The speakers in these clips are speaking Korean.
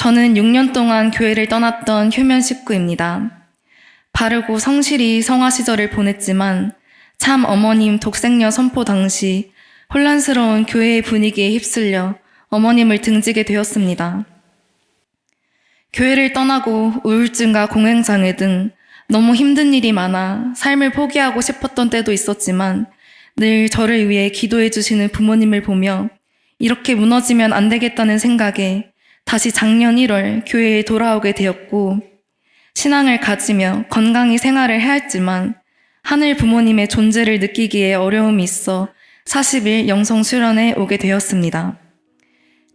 저는 6년 동안 교회를 떠났던 휴면 식구입니다. 바르고 성실히 성화 시절을 보냈지만 참 어머님 독생녀 선포 당시 혼란스러운 교회의 분위기에 휩쓸려 어머님을 등지게 되었습니다. 교회를 떠나고 우울증과 공황장애 등 너무 힘든 일이 많아 삶을 포기하고 싶었던 때도 있었지만 늘 저를 위해 기도해 주시는 부모님을 보며 이렇게 무너지면 안 되겠다는 생각에 다시 작년 1월 교회에 돌아오게 되었고 신앙을 가지며 건강히 생활을 해야 했지만 하늘 부모님의 존재를 느끼기에 어려움이 있어 40일 영성 수련에 오게 되었습니다.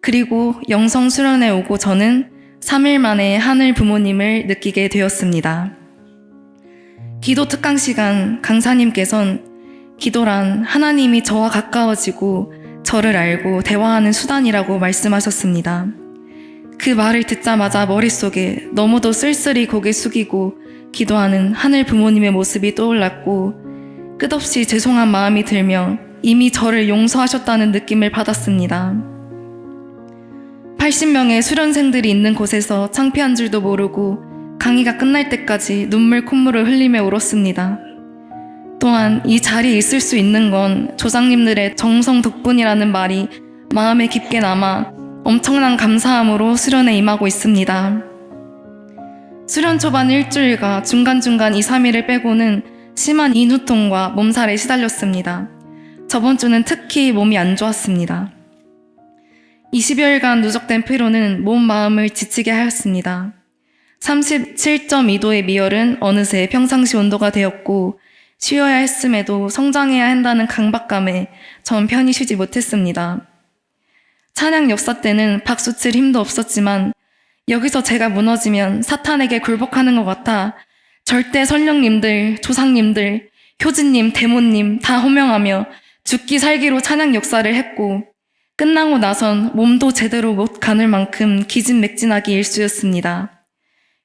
그리고 영성 수련에 오고 저는 3일 만에 하늘 부모님을 느끼게 되었습니다. 기도 특강 시간 강사님께선 기도란 하나님이 저와 가까워지고 저를 알고 대화하는 수단이라고 말씀하셨습니다. 그 말을 듣자마자 머릿속에 너무도 쓸쓸히 고개 숙이고 기도하는 하늘 부모님의 모습이 떠올랐고 끝없이 죄송한 마음이 들며 이미 저를 용서하셨다는 느낌을 받았습니다. 80명의 수련생들이 있는 곳에서 창피한 줄도 모르고 강의가 끝날 때까지 눈물 콧물을 흘리며 울었습니다. 또한 이 자리에 있을 수 있는 건 조상님들의 정성 덕분이라는 말이 마음에 깊게 남아 엄청난 감사함으로 수련에 임하고 있습니다. 수련 초반 일주일과 중간중간 2, 3일을 빼고는 심한 인후통과 몸살에 시달렸습니다. 저번 주는 특히 몸이 안 좋았습니다. 20여일간 누적된 피로는 몸, 마음을 지치게 하였습니다. 37.2도의 미열은 어느새 평상시 온도가 되었고 쉬어야 했음에도 성장해야 한다는 강박감에 전 편히 쉬지 못했습니다. 찬양 역사 때는 박수 칠 힘도 없었지만 여기서 제가 무너지면 사탄에게 굴복하는 것 같아 절대 선령님들, 조상님들, 효진님, 대모님 다 호명하며 죽기 살기로 찬양 역사를 했고 끝나고 나선 몸도 제대로 못 가눌 만큼 기진맥진하기 일쑤였습니다.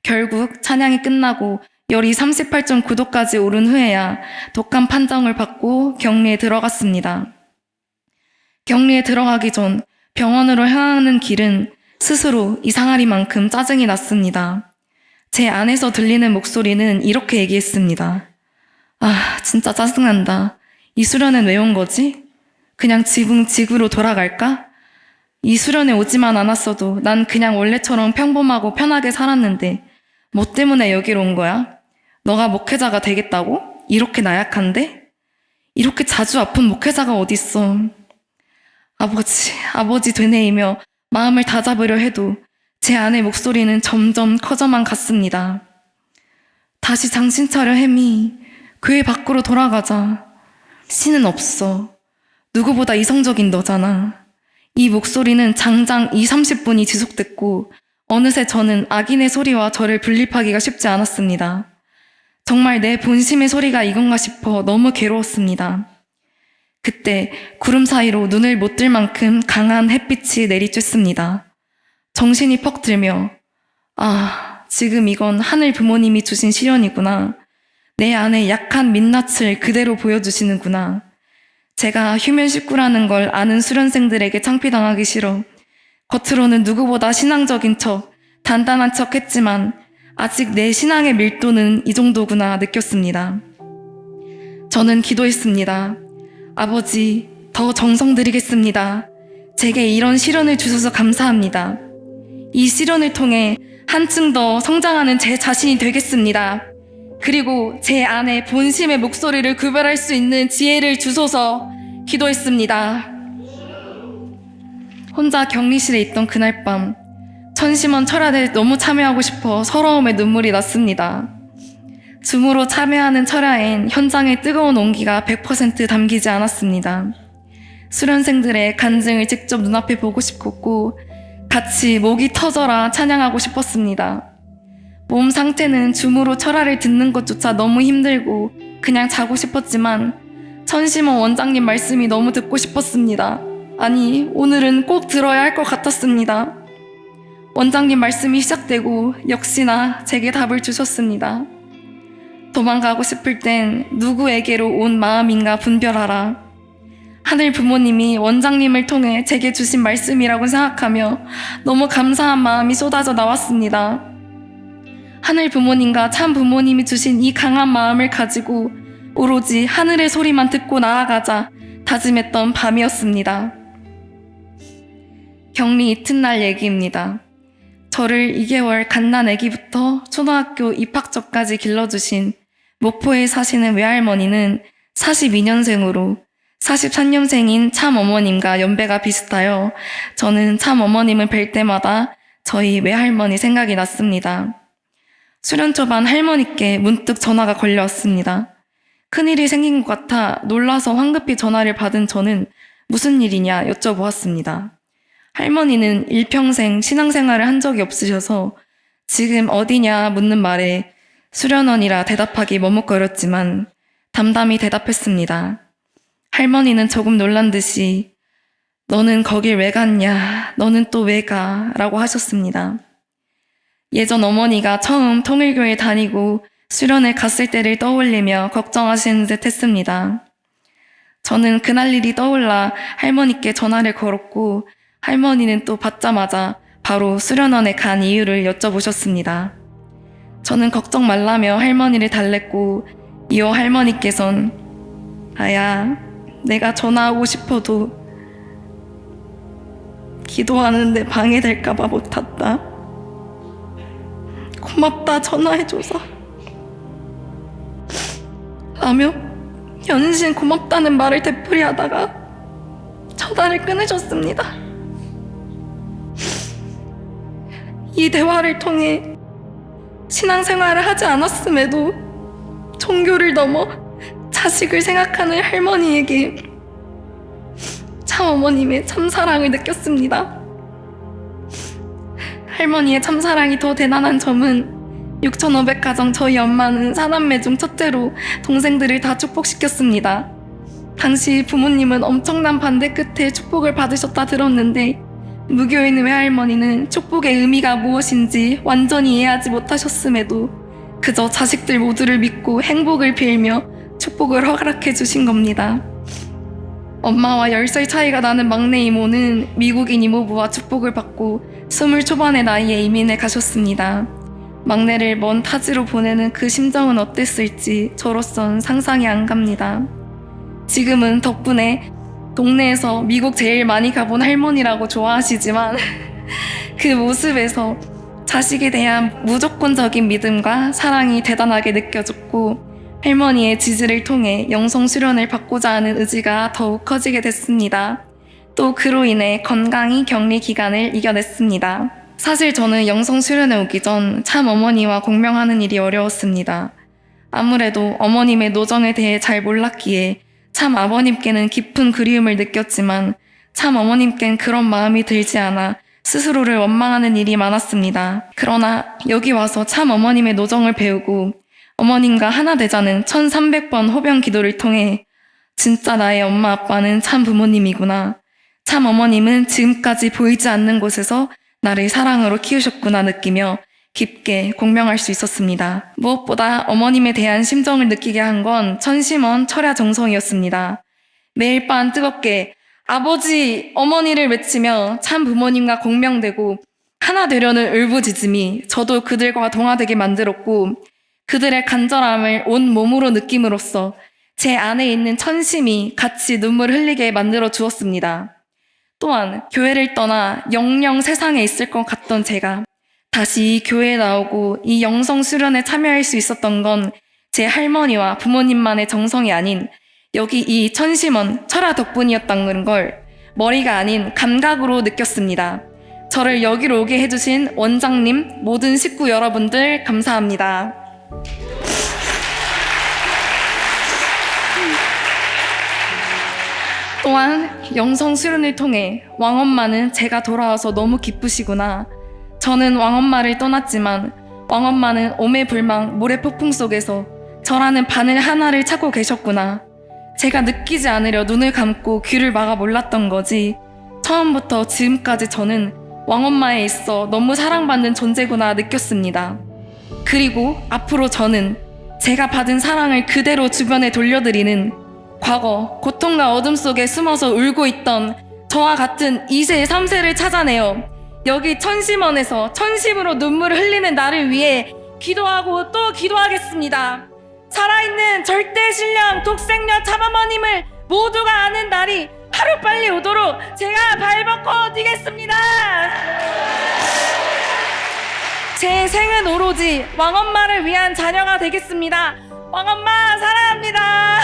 결국 찬양이 끝나고 열이 38.9도까지 오른 후에야 독감 판정을 받고 격리에 들어갔습니다. 격리에 들어가기 전 병원으로 향하는 길은 스스로 이상하리만큼 짜증이 났습니다. 제 안에서 들리는 목소리는 이렇게 얘기했습니다. 아, 진짜 짜증난다. 이 수련은 왜 온 거지? 그냥 지구로 돌아갈까? 이 수련에 오지만 않았어도 난 그냥 원래처럼 평범하고 편하게 살았는데 뭐 때문에 여기로 온 거야? 너가 목회자가 되겠다고? 이렇게 나약한데? 이렇게 자주 아픈 목회자가 어딨어. 아버지 되뇌이며 마음을 다잡으려 해도 제 안의 목소리는 점점 커져만 갔습니다. 다시 정신 차려 혜미. 교회 밖으로 돌아가자. 신은 없어. 누구보다 이성적인 너잖아. 이 목소리는 장장 20-30분이 지속됐고 어느새 저는 악인의 소리와 저를 분립하기가 쉽지 않았습니다. 정말 내 본심의 소리가 이건가 싶어 너무 괴로웠습니다. 그때 구름 사이로 눈을 못 뜰 만큼 강한 햇빛이 내리쬐습니다. 정신이 퍽 들며 지금 이건 하늘 부모님이 주신 시련이구나. 내 안에 약한 민낯을 그대로 보여주시는구나. 제가 휴면 식구라는 걸 아는 수련생들에게 창피당하기 싫어 겉으로는 누구보다 신앙적인 척, 단단한 척 했지만 아직 내 신앙의 밀도는 이 정도구나 느꼈습니다. 저는 기도했습니다. 아버지, 더 정성 들이겠습니다. 제게 이런 시련을 주셔서 감사합니다. 이 시련을 통해 한층 더 성장하는 제 자신이 되겠습니다. 그리고 제 안에 본심의 목소리를 구별할 수 있는 지혜를 주소서 기도했습니다. 혼자 격리실에 있던 그날 밤 천심원 철야에 너무 참여하고 싶어 서러움에 눈물이 났습니다. 줌으로 참여하는 철야엔 현장의 뜨거운 온기가 100% 담기지 않았습니다. 수련생들의 간증을 직접 눈앞에 보고 싶었고 같이 목이 터져라 찬양하고 싶었습니다. 몸 상태는 줌으로 철야를 듣는 것조차 너무 힘들고 그냥 자고 싶었지만 천심원 원장님 말씀이 너무 듣고 싶었습니다. 아니, 오늘은 꼭 들어야 할 것 같았습니다. 원장님 말씀이 시작되고 역시나 제게 답을 주셨습니다. 도망가고 싶을 땐 누구에게로 온 마음인가 분별하라. 하늘 부모님이 원장님을 통해 제게 주신 말씀이라고 생각하며 너무 감사한 마음이 쏟아져 나왔습니다. 하늘 부모님과 참 부모님이 주신 이 강한 마음을 가지고 오로지 하늘의 소리만 듣고 나아가자 다짐했던 밤이었습니다. 격리 이튿날 얘기입니다. 저를 2개월 갓난 아기부터 초등학교 입학 전까지 길러주신 목포에 사시는 외할머니는 42년생으로 43년생인 참 어머님과 연배가 비슷하여 저는 참 어머님을 뵐 때마다 저희 외할머니 생각이 났습니다. 수련 초반 할머니께 문득 전화가 걸려왔습니다. 큰일이 생긴 것 같아 놀라서 황급히 전화를 받은 저는 무슨 일이냐 여쭤보았습니다. 할머니는 일평생 신앙생활을 한 적이 없으셔서 지금 어디냐 묻는 말에 수련원이라 대답하기 머뭇거렸지만 담담히 대답했습니다. 할머니는 조금 놀란 듯이 너는 거길 왜 갔냐, 너는 또 왜 가? 라고 하셨습니다. 예전 어머니가 처음 통일교에 다니고 수련회 갔을 때를 떠올리며 걱정하시는 듯 했습니다. 저는 그날 일이 떠올라 할머니께 전화를 걸었고 할머니는 또 받자마자 바로 수련원에 간 이유를 여쭤보셨습니다. 저는 걱정 말라며 할머니를 달랬고 이어 할머니께선 아야, 내가 전화하고 싶어도 기도하는데 방해될까봐 못 왔다. 고맙다 전화해줘서 라며 연신 고맙다는 말을 되풀이하다가 전화를 끊으셨습니다. 이 대화를 통해 신앙생활을 하지 않았음에도 종교를 넘어 자식을 생각하는 할머니에게 참 어머님의 참사랑을 느꼈습니다. 할머니의 참사랑이 더 대단한 점은 6,500가정 저희 엄마는 4남매 중 첫째로 동생들을 다 축복시켰습니다. 당시 부모님은 엄청난 반대 끝에 축복을 받으셨다 들었는데 무교인 외할머니는 축복의 의미가 무엇인지 완전히 이해하지 못하셨음에도 그저 자식들 모두를 믿고 행복을 빌며 축복을 허락해 주신 겁니다. 엄마와 10살 차이가 나는 막내 이모는 미국인 이모부와 축복을 받고 20 초반의 나이에 이민을 가셨습니다. 막내를 먼 타지로 보내는 그 심정은 어땠을지 저로선 상상이 안 갑니다. 지금은 덕분에 동네에서 미국 제일 많이 가본 할머니라고 좋아하시지만 그 모습에서 자식에 대한 무조건적인 믿음과 사랑이 대단하게 느껴졌고 할머니의 지지를 통해 영성 수련을 받고자 하는 의지가 더욱 커지게 됐습니다. 또 그로 인해 건강히 격리 기간을 이겨냈습니다. 사실 저는 영성 수련회 오기 전 참 어머니와 공명하는 일이 어려웠습니다. 아무래도 어머님의 노정에 대해 잘 몰랐기에 참 아버님께는 깊은 그리움을 느꼈지만 참 어머님께는 그런 마음이 들지 않아 스스로를 원망하는 일이 많았습니다. 그러나 여기 와서 참 어머님의 노정을 배우고 어머님과 하나 되자는 1300번 호병 기도를 통해 진짜 나의 엄마 아빠는 참 부모님이구나. 참 어머님은 지금까지 보이지 않는 곳에서 나를 사랑으로 키우셨구나 느끼며 깊게 공명할 수 있었습니다. 무엇보다 어머님에 대한 심정을 느끼게 한 건 천심원 철야 정성이었습니다. 매일 밤 뜨겁게 아버지, 어머니를 외치며 참 부모님과 공명되고 하나 되려는 울부짖음이 저도 그들과 동화되게 만들었고 그들의 간절함을 온 몸으로 느낌으로써 제 안에 있는 천심이 같이 눈물을 흘리게 만들어 주었습니다. 또한 교회를 떠나 영영 세상에 있을 것 같던 제가 다시 이 교회에 나오고 이 영성 수련에 참여할 수 있었던 건 제 할머니와 부모님만의 정성이 아닌 여기 이 천심원 철야 덕분이었다는 걸 머리가 아닌 감각으로 느꼈습니다. 저를 여기로 오게 해주신 원장님, 모든 식구 여러분들 감사합니다. 또한 영성 수련을 통해 왕엄마는 제가 돌아와서 너무 기쁘시구나. 저는 왕엄마를 떠났지만 왕엄마는 오매불망 모래폭풍 속에서 저라는 바늘 하나를 찾고 계셨구나. 제가 느끼지 않으려 눈을 감고 귀를 막아 몰랐던 거지. 처음부터 지금까지 저는 왕엄마에 있어 너무 사랑받는 존재구나 느꼈습니다. 그리고 앞으로 저는 제가 받은 사랑을 그대로 주변에 돌려드리는 과거 고통과 어둠 속에 숨어서 울고 있던 저와 같은 2세, 3세를 찾아내어 여기 천심원에서 천심으로 눈물을 흘리는 나를 위해 기도하고 또 기도하겠습니다. 살아있는 절대신령 독생녀 참어머님을 모두가 아는 날이 하루빨리 오도록 제가 발벗고 뛰겠습니다. 제 생은 오로지 왕엄마를 위한 자녀가 되겠습니다. 왕엄마 사랑합니다.